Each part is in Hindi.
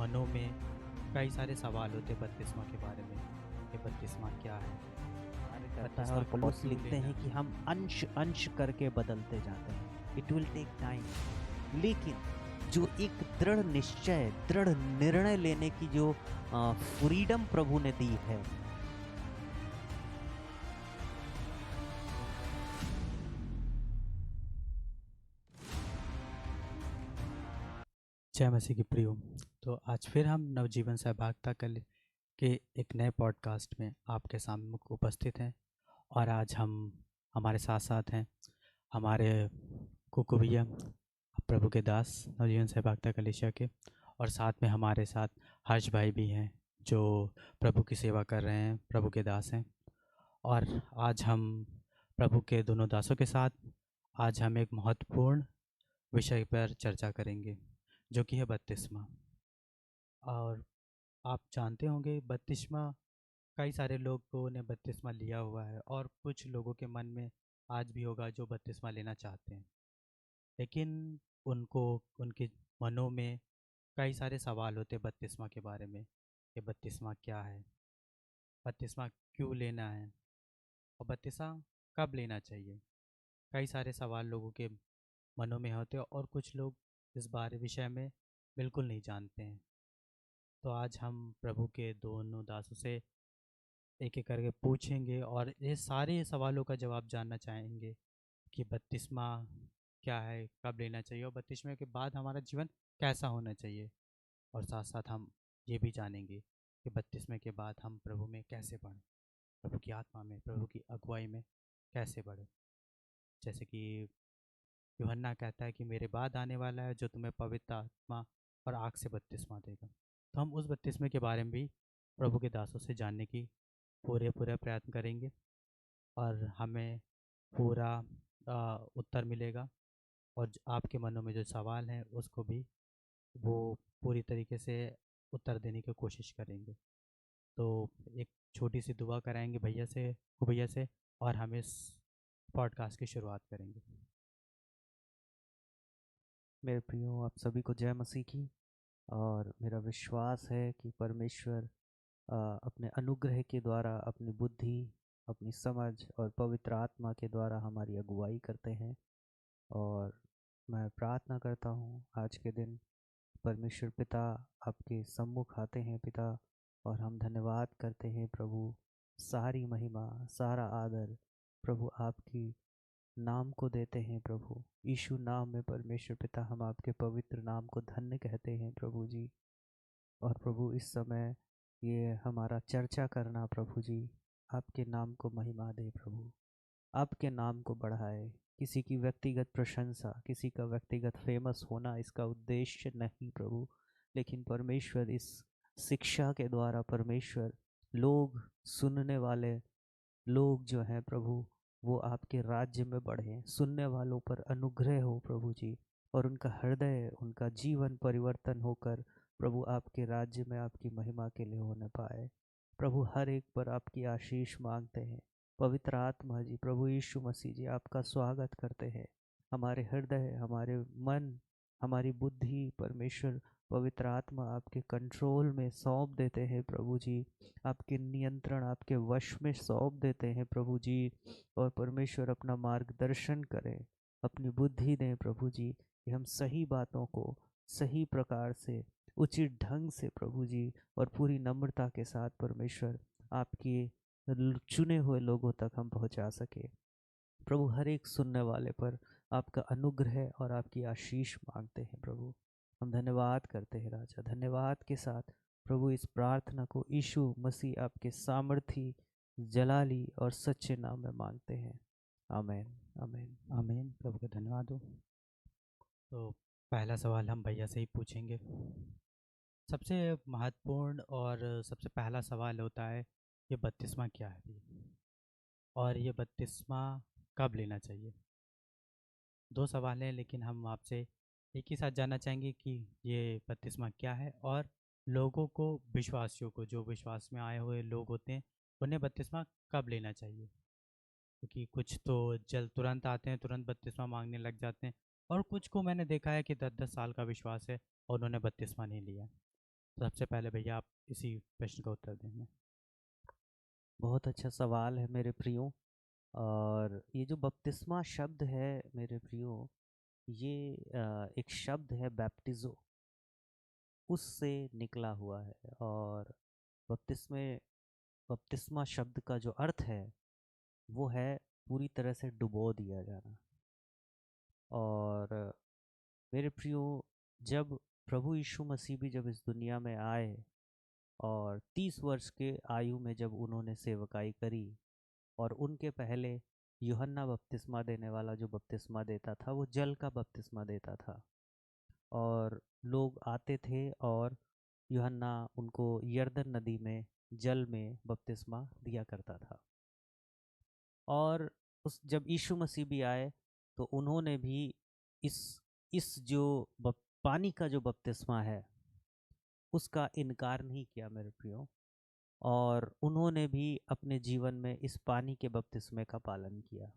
मनों में कई सारे सवाल होते हैं बपतिस्मा के बारे में कि बपतिस्मा क्या है, कार्य करता है बपतिस्मा और कब पौलुस क्यों लिखते लेना हैं कि है। हम अंश अंश करके बदलते जाते हैं। इट विल टेक टाइम, लेकिन जो एक दृढ़ निश्चय, दृढ़ निर्णय लेने की जो फ्रीडम प्रभु ने दी है, जय मसीह की प्रियो। तो आज फिर हम नवजीवन सहभागिता के एक नए पॉडकास्ट में आपके सामने उपस्थित हैं। और आज हम हमारे साथ साथ हैं हमारे कुकु भैया, प्रभु के दास नवजीवन सहभागिता कलीसिया के, और साथ में हमारे साथ हर्ष भाई भी हैं जो प्रभु की सेवा कर रहे हैं, प्रभु के दास हैं। और आज हम प्रभु के दोनों दासों के साथ आज हम एक महत्वपूर्ण विषय पर चर्चा करेंगे जो कि है बपतिस्मा। और आप जानते होंगे बपतिस्मा कई सारे लोगों ने बपतिस्मा लिया हुआ है और कुछ लोगों के मन में आज भी होगा जो बपतिस्मा लेना चाहते हैं, लेकिन उनको उनके मनों में कई सारे सवाल होते हैं बपतिस्मा के बारे में कि बपतिस्मा क्या है, बपतिस्मा क्यों लेना है और बपतिस्मा कब लेना चाहिए। कई सारे सवाल लोगों के मनों में होते हैं और कुछ लोग इस बारे विषय में बिल्कुल नहीं जानते हैं। तो आज हम प्रभु के दोनों दासों से एक एक करके पूछेंगे और ये सारे सवालों का जवाब जानना चाहेंगे कि बपतिस्मा क्या है, कब लेना चाहिए और बपतिस्मे के बाद हमारा जीवन कैसा होना चाहिए। और साथ साथ हम ये भी जानेंगे कि बपतिस्मे के बाद हम प्रभु में कैसे बढ़ें, प्रभु की आत्मा में, प्रभु की अगुवाई में कैसे बढ़ें। जैसे कि यूहन्ना कहता है कि मेरे बाद आने वाला है जो तुम्हें पवित्र आत्मा और आग से बपतिस्मा देगा। तो हम उस बपतिस्मे के बारे में भी प्रभु के दासों से जानने की पूरे पूरे प्रयत्न करेंगे और हमें पूरा उत्तर मिलेगा। और आपके मनों में जो सवाल हैं उसको भी वो पूरी तरीके से उत्तर देने की कोशिश करेंगे। तो एक छोटी सी दुआ कराएंगे भैया से और हम इस पॉडकास्ट की शुरुआत करेंगे। मेरे प्रियो, आप सभी को जय मसीह की। और मेरा विश्वास है कि परमेश्वर अपने अनुग्रह के द्वारा, अपनी बुद्धि, अपनी समझ और पवित्र आत्मा के द्वारा हमारी अगुवाई करते हैं। और मैं प्रार्थना करता हूँ आज के दिन परमेश्वर पिता आपके सम्मुख आते हैं पिता, और हम धन्यवाद करते हैं प्रभु। सारी महिमा, सारा आदर प्रभु आपकी नाम को देते हैं प्रभु। यीशु नाम में परमेश्वर पिता हम आपके पवित्र नाम को धन्य कहते हैं प्रभु जी। और प्रभु इस समय ये हमारा चर्चा करना प्रभु जी, आपके नाम को महिमा दे प्रभु, आपके नाम को बढ़ाए। किसी की व्यक्तिगत प्रशंसा, किसी का व्यक्तिगत फेमस होना इसका उद्देश्य नहीं प्रभु, लेकिन परमेश्वर इस शिक्षा के द्वारा परमेश्वर लोग, सुनने वाले लोग जो हैं प्रभु, वो आपके राज्य में बढ़ें। सुनने वालों पर अनुग्रह हो प्रभु जी, और उनका हृदय, उनका जीवन परिवर्तन होकर प्रभु आपके राज्य में आपकी महिमा के लिए होने पाए। प्रभु हर एक पर आपकी आशीष मांगते हैं। पवित्र आत्मा जी, प्रभु यीशु मसीह जी, आपका स्वागत करते हैं। हमारे हृदय, हमारे मन, हमारी बुद्धि परमेश्वर पवित्र आत्मा आपके कंट्रोल में सौंप देते हैं प्रभु जी। आपके नियंत्रण, आपके वश में सौंप देते हैं प्रभु जी। और परमेश्वर अपना मार्गदर्शन करें, अपनी बुद्धि दें प्रभु जी, कि हम सही बातों को सही प्रकार से, उचित ढंग से प्रभु जी और पूरी नम्रता के साथ परमेश्वर आपके चुने हुए लोगों तक हम पहुंचा सके। प्रभु हर एक सुनने वाले पर आपका अनुग्रह और आपकी आशीष मांगते हैं प्रभु। हम धन्यवाद करते हैं राजा, धन्यवाद के साथ प्रभु इस प्रार्थना को यीशु मसीह आपके सामर्थी, जलाली और सच्चे नाम में मांगते हैं। आमीन, आमीन। आमीन। प्रभु का धन्यवाद हो। तो पहला सवाल हम भैया से ही पूछेंगे। सबसे महत्वपूर्ण और सबसे पहला सवाल होता है ये बपतिस्मा क्या है भैया, और ये बपतिस्मा कब लेना चाहिए। दो सवाल हैं लेकिन हम आपसे एक ही साथ जानना चाहेंगे कि ये बपतिस्मा क्या है और लोगों को, विश्वासियों को, जो विश्वास में आए हुए लोग होते हैं, उन्हें बपतिस्मा कब लेना चाहिए। क्योंकि कुछ तो जल तुरंत आते हैं, तुरंत बपतिस्मा मांगने लग जाते हैं, और कुछ को मैंने देखा है कि 10-10 साल का विश्वास है और उन्होंने बपतिस्मा नहीं लिया। तो सबसे पहले भैया आप इसी प्रश्न का उत्तर देंगे। बहुत अच्छा सवाल है मेरे प्रियो। और ये जो बपतिस्मा शब्द है मेरे प्रियो, ये एक शब्द है बैप्टिजो, उससे निकला हुआ है। और बपतिस्मे बपतिस्मा शब्द का जो अर्थ है वो है पूरी तरह से डुबो दिया जाना। और मेरे प्रियो, जब प्रभु यीशु मसीह भी जब इस दुनिया में आए और 30 वर्ष के आयु में जब उन्होंने सेवकाई करी, और उनके पहले यूहन्ना बपतिस्मा देने वाला जो बपतिस्मा देता था वो जल का बपतिस्मा देता था। और लोग आते थे और यूहन्ना उनको यरदन नदी में जल में बपतिस्मा दिया करता था। और उस जब यीशु मसीह भी आए तो उन्होंने भी इस इस जो पानी का जो बपतिस्मा है उसका इनकार नहीं किया मेरे प्रियो। और उन्होंने भी अपने जीवन में इस पानी के बपतिस्मे का पालन किया।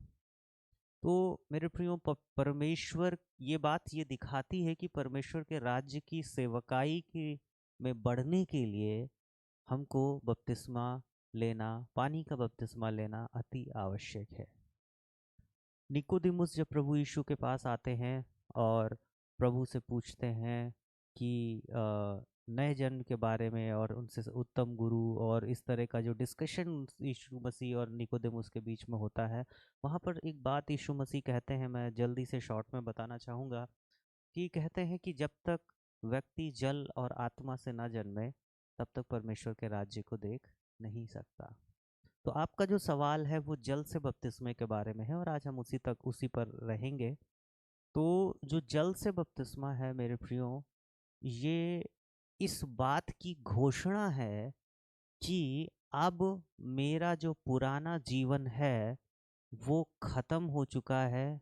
तो मेरे प्रियो, परमेश्वर, ये बात ये दिखाती है कि परमेश्वर के राज्य की सेवकाई की में बढ़ने के लिए हमको बपतिस्मा लेना, पानी का बपतिस्मा लेना अति आवश्यक है। निकोदिमुस जब प्रभु यीशु के पास आते हैं और प्रभु से पूछते हैं कि नए जन्म के बारे में, और उनसे उत्तम गुरु और इस तरह का जो डिस्कशन यीशु मसीह और निकोदिमुस के बीच में होता है, वहाँ पर एक बात यीशु मसीह कहते हैं, मैं जल्दी से शॉर्ट में बताना चाहूँगा। कि कहते हैं कि जब तक व्यक्ति जल और आत्मा से न जन्मे तब तक परमेश्वर के राज्य को देख नहीं सकता। तो आपका जो सवाल है वो जल से बपतिस्मे के बारे में है और आज हम उसी पर रहेंगे। तो जो जल से बपतिस्मा है मेरे प्रियो, ये इस बात की घोषणा है कि अब मेरा जो पुराना जीवन है वो खत्म हो चुका है,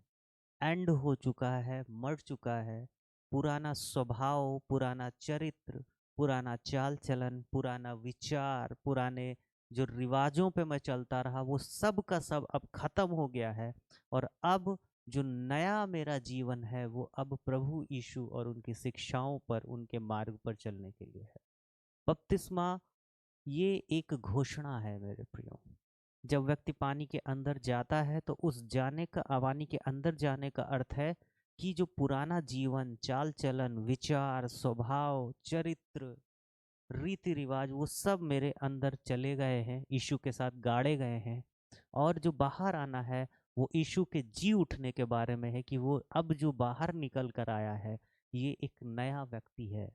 एंड हो चुका है, मर चुका है। पुराना स्वभाव, पुराना चरित्र, पुराना चाल चलन, पुराना विचार, पुराने जो रिवाजों पे मैं चलता रहा वो सब का सब अब खत्म हो गया है। और अब जो नया मेरा जीवन है वो अब प्रभु यीशु और उनकी शिक्षाओं पर, उनके मार्ग पर चलने के लिए है। बपतिस्मा ये एक घोषणा है मेरे प्रियो। जब व्यक्ति पानी के अंदर जाता है तो उस जाने का, पानी के अंदर जाने का अर्थ है कि जो पुराना जीवन, चाल चलन, विचार, स्वभाव, चरित्र, रीति रिवाज, वो सब मेरे अंदर चले गए हैं, यीशु के साथ गाड़े गए हैं। और जो बाहर आना है वो यीशु के जी उठने के बारे में है कि वो अब जो बाहर निकल कर आया है ये एक नया व्यक्ति है,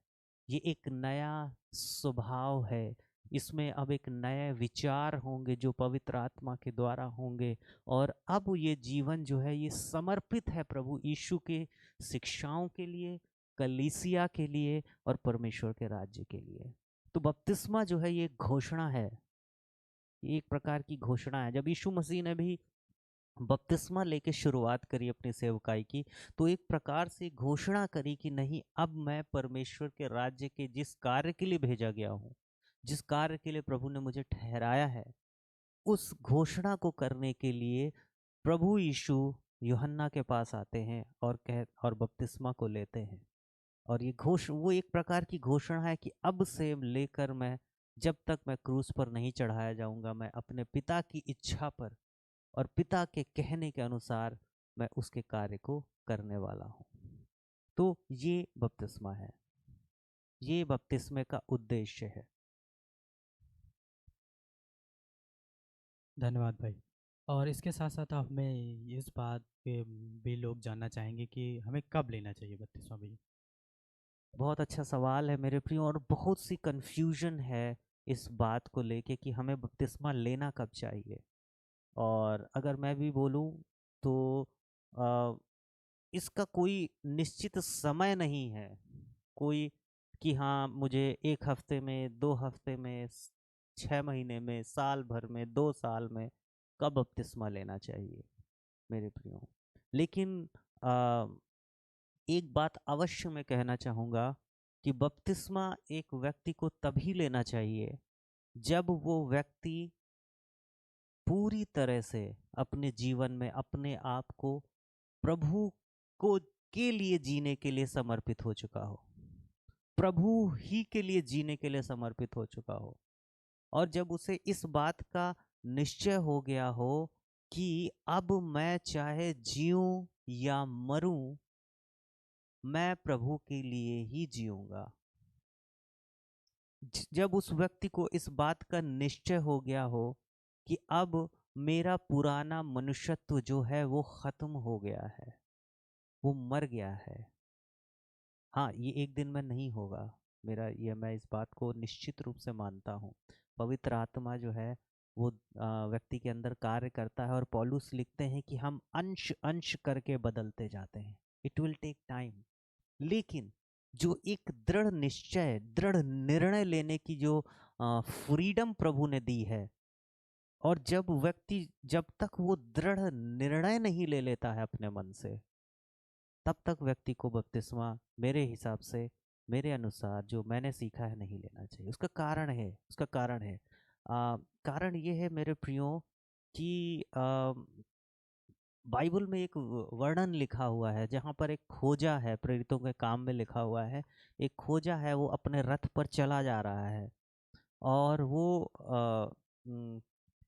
ये एक नया स्वभाव है। इसमें अब एक नए विचार होंगे जो पवित्र आत्मा के द्वारा होंगे। और अब ये जीवन जो है ये समर्पित है प्रभु यीशु के शिक्षाओं के लिए, कलीसिया के लिए और परमेश्वर के राज्य के लिए। तो बपतिस्मा जो है ये एक घोषणा है, ये एक प्रकार की घोषणा है। जब यीशु मसीह ने भी बपतिस्मा लेके शुरुआत करी अपनी सेवकाई की तो एक प्रकार से घोषणा करी कि नहीं, अब मैं परमेश्वर के राज्य के जिस कार्य के लिए भेजा गया हूँ, जिस कार्य के लिए प्रभु ने मुझे ठहराया है, उस घोषणा को करने के लिए प्रभु यीशु यूहन्ना के पास आते हैं और बपतिस्मा को लेते हैं। और ये वो एक प्रकार की घोषणा है कि अब से लेकर मैं, जब तक मैं क्रूस पर नहीं चढ़ाया जाऊंगा, मैं अपने पिता की इच्छा पर और पिता के कहने के अनुसार मैं उसके कार्य को करने वाला हूँ। तो ये बपतिस्मा है, ये बपतिस्मे का उद्देश्य है। धन्यवाद भाई। और इसके साथ साथ हमें इस बात के भी लोग जानना चाहेंगे कि हमें कब लेना चाहिए बपतिस्मा भैया। बहुत अच्छा सवाल है मेरे प्रियो, और बहुत सी कंफ्यूजन है इस बात को लेके कि हमें बपतिस्मा लेना कब चाहिए। और अगर मैं भी बोलूं तो आ, इसका कोई निश्चित समय नहीं है, कोई कि हाँ मुझे 1 हफ्ते में, 2 हफ्ते में, 6 महीने में, साल भर में, 2 साल में कब बपतिस्मा लेना चाहिए मेरे प्रियो। लेकिन आ, एक बात अवश्य मैं कहना चाहूँगा कि बपतिस्मा एक व्यक्ति को तभी लेना चाहिए जब वो व्यक्ति पूरी तरह से अपने जीवन में अपने आप को प्रभु को के लिए जीने के लिए समर्पित हो चुका हो। प्रभु ही के लिए जीने के लिए समर्पित हो चुका हो, और जब उसे इस बात का निश्चय हो गया हो कि अब मैं चाहे जीऊं या मरूं, मैं प्रभु के लिए ही जीऊंगा। जब उस व्यक्ति को इस बात का निश्चय हो गया हो कि अब मेरा पुराना मनुष्यत्व जो है वो खत्म हो गया है, वो मर गया है। हाँ, ये एक दिन में नहीं होगा, मेरा ये, मैं इस बात को निश्चित रूप से मानता हूँ। पवित्र आत्मा जो है वो व्यक्ति के अंदर कार्य करता है, और पौलुस लिखते हैं कि हम अंश अंश करके बदलते जाते हैं। It will take time. लेकिन जो एक दृढ़ निश्चय, दृढ़ निर्णय लेने की जो फ्रीडम प्रभु ने दी है, और जब व्यक्ति, जब तक वो दृढ़ निर्णय नहीं ले लेता है अपने मन से, तब तक व्यक्ति को बपतिस्मा मेरे हिसाब से, मेरे अनुसार जो मैंने सीखा है, नहीं लेना चाहिए। उसका कारण है, उसका कारण है, कारण ये है मेरे प्रियो कि बाइबल में एक वर्णन लिखा हुआ है जहाँ पर एक खोजा है, प्रेरितों के काम में लिखा हुआ है, एक खोजा है, वो अपने रथ पर चला जा रहा है, और वो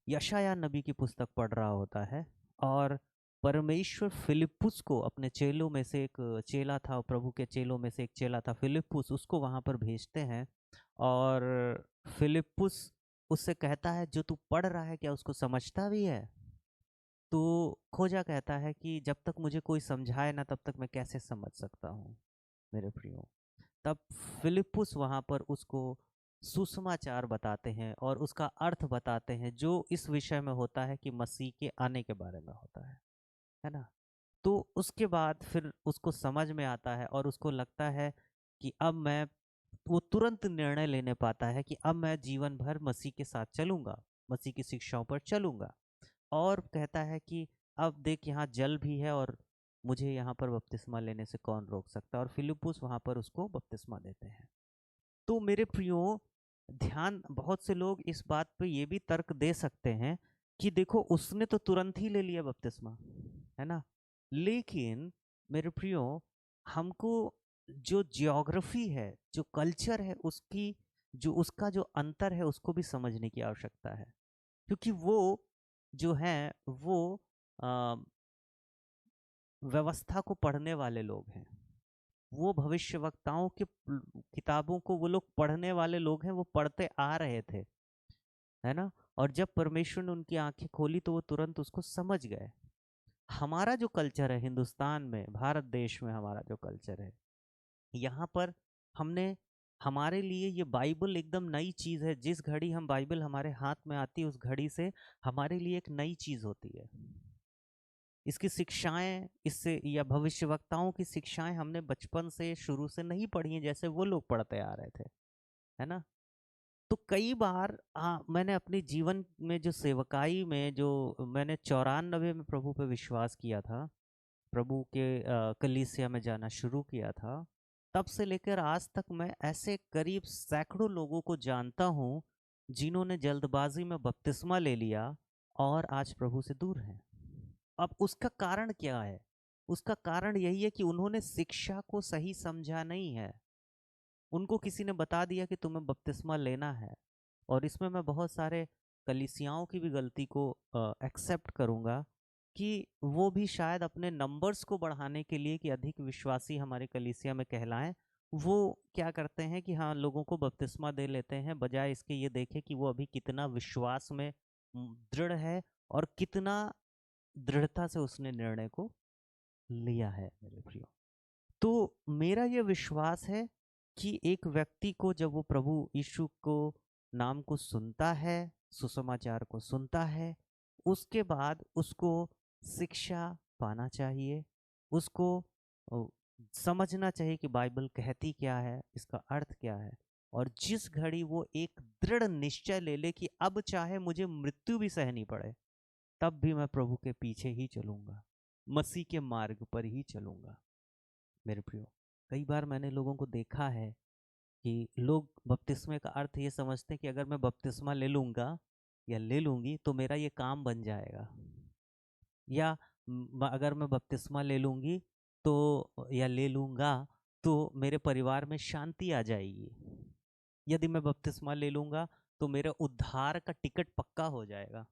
यशाया नबी की पुस्तक पढ़ रहा होता है, और परमेश्वर फिलिप्पुस को, अपने चेलों में से एक चेला था, प्रभु के चेलों में से एक चेला था फिलिप्पुस, उसको वहाँ पर भेजते हैं, और फिलिप्पुस उससे कहता है जो तू पढ़ रहा है क्या उसको समझता भी है? तो खोजा कहता है कि जब तक मुझे कोई समझाए ना तब तक मैं कैसे समझ सकता हूँ मेरे प्रियो। तब फिलिप्पुस वहाँ पर उसको सुसमाचार बताते हैं और उसका अर्थ बताते हैं, जो इस विषय में होता है कि मसीह के आने के बारे में होता है ना। तो उसके बाद फिर उसको समझ में आता है, और उसको लगता है कि अब मैं, वो तुरंत निर्णय लेने पाता है कि अब मैं जीवन भर मसीह के साथ चलूंगा, मसीह की शिक्षाओं पर चलूंगा, और कहता है कि अब देख यहाँ जल भी है, और मुझे यहाँ पर बपतिस्मा लेने से कौन रोक सकता है, और फिलिप्पुस वहाँ पर उसको बपतिस्मा देते हैं। तो मेरे प्रियो, ध्यान, बहुत से लोग इस बात पे ये भी तर्क दे सकते हैं कि देखो उसने तो तुरंत ही ले लिया बपतिस्मा, है ना। लेकिन मेरे प्रियो, हमको जो जियोग्राफी है, जो कल्चर है, उसकी जो, उसका जो अंतर है उसको भी समझने की आवश्यकता है, क्योंकि वो जो है वो अ, व्यवस्था को पढ़ने वाले लोग हैं, वो भविष्यवक्ताओं के किताबों को वो लोग पढ़ने वाले लोग हैं, वो पढ़ते आ रहे थे, है ना। और जब परमेश्वर ने उनकी आंखें खोली तो वो तुरंत उसको समझ गए। हमारा जो कल्चर है हिंदुस्तान में, भारत देश में, हमारा जो कल्चर है, यहाँ पर हमने, हमारे लिए ये बाइबल एकदम नई चीज़ है। जिस घड़ी हम बाइबल हमारे हाथ में आती है उस घड़ी से हमारे लिए एक नई चीज़ होती है। इसकी शिक्षाएं, इससे, या भविष्यवक्ताओं की शिक्षाएं हमने बचपन से, शुरू से नहीं पढ़ी हैं जैसे वो लोग पढ़ते आ रहे थे, है ना। तो कई बार मैंने अपने जीवन में जो सेवकाई में, जो मैंने 94 में प्रभु पे विश्वास किया था, प्रभु के कलीसिया में जाना शुरू किया था, तब से लेकर आज तक मैं ऐसे करीब सैकड़ों लोगों को जानता हूँ जिन्होंने जल्दबाजी में बपतिस्मा ले लिया और आज प्रभु से दूर हैं। अब उसका कारण क्या है? उसका कारण यही है कि उन्होंने शिक्षा को सही समझा नहीं है। उनको किसी ने बता दिया कि तुम्हें बपतिस्मा लेना है, और इसमें मैं बहुत सारे कलीसियाओं की भी गलती को एक्सेप्ट करूंगा कि वो भी शायद अपने नंबर्स को बढ़ाने के लिए, कि अधिक विश्वासी हमारे कलीसिया में कहलाएं, वो क्या करते हैं कि हाँ, लोगों को बपतिस्मा दे लेते हैं, बजाय इसके ये देखें कि वो अभी कितना विश्वास में दृढ़ है, और कितना दृढ़ता से उसने निर्णय को लिया है मेरे प्रियो। तो मेरा ये विश्वास है कि एक व्यक्ति को जब वो प्रभु यीशु को नाम को सुनता है, सुसमाचार को सुनता है, उसके बाद उसको शिक्षा पाना चाहिए, उसको अ, समझना चाहिए कि बाइबल कहती क्या है, इसका अर्थ क्या है, और जिस घड़ी वो एक दृढ़ निश्चय ले ले कि अब चाहे मुझे मृत्यु भी सहनी पड़े, तब भी मैं प्रभु के पीछे ही चलूंगा, मसीह के मार्ग पर ही चलूंगा मेरे प्रियो। कई बार मैंने लोगों को देखा है कि लोग बपतिस्मे का अर्थ ये समझते हैं कि अगर मैं बपतिस्मा ले लूंगा या ले लूंगी तो मेरा ये काम बन जाएगा, या अगर मैं बपतिस्मा ले लूंगी तो, या ले लूंगा तो मेरे परिवार में शांति आ जाएगी। यदि मैं बपतिस्मा ले लूंगा तो मेरे उद्धार का टिकट पक्का हो जाएगा।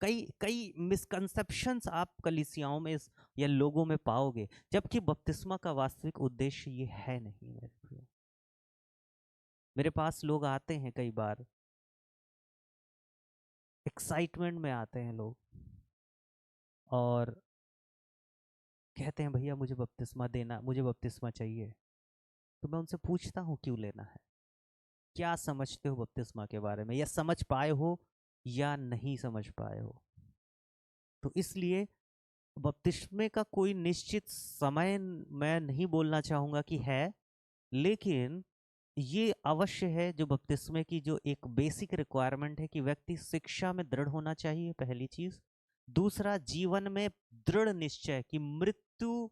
कई कई मिसकंसेप्शंस आप कलीसियाओं में या लोगों में पाओगे, जबकि बपतिस्मा का वास्तविक उद्देश्य ये है नहीं मेरे प्रियो। मेरे पास लोग आते हैं, कई बार एक्साइटमेंट में आते हैं लोग और कहते हैं भैया मुझे बपतिस्मा देना, मुझे बपतिस्मा चाहिए। तो मैं उनसे पूछता हूँ क्यों लेना है, क्या समझते हो बपतिस्मा के बारे में, या समझ पाए हो या नहीं समझ पाए हो। तो इसलिए बपतिस्मे का कोई निश्चित समय मैं नहीं बोलना चाहूंगा कि है, लेकिन ये अवश्य है जो बपतिस्मे की जो एक बेसिक रिक्वायरमेंट है कि व्यक्ति शिक्षा में दृढ़ होना चाहिए, पहली चीज। दूसरा, जीवन में दृढ़ निश्चय कि मृत्यु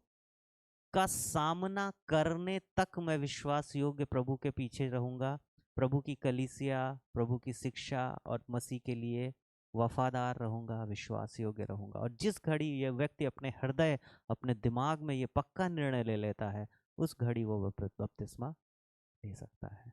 का सामना करने तक मैं विश्वास योग्य प्रभु के पीछे रहूंगा, प्रभु की कलीसिया, प्रभु की शिक्षा और मसीह के लिए वफादार रहूंगा, विश्वास योग्य रहूंगा। और जिस घड़ी यह व्यक्ति अपने हृदय, अपने दिमाग में ये पक्का निर्णय ले लेता है, उस घड़ी वो बपतिस्मा ले सकता है।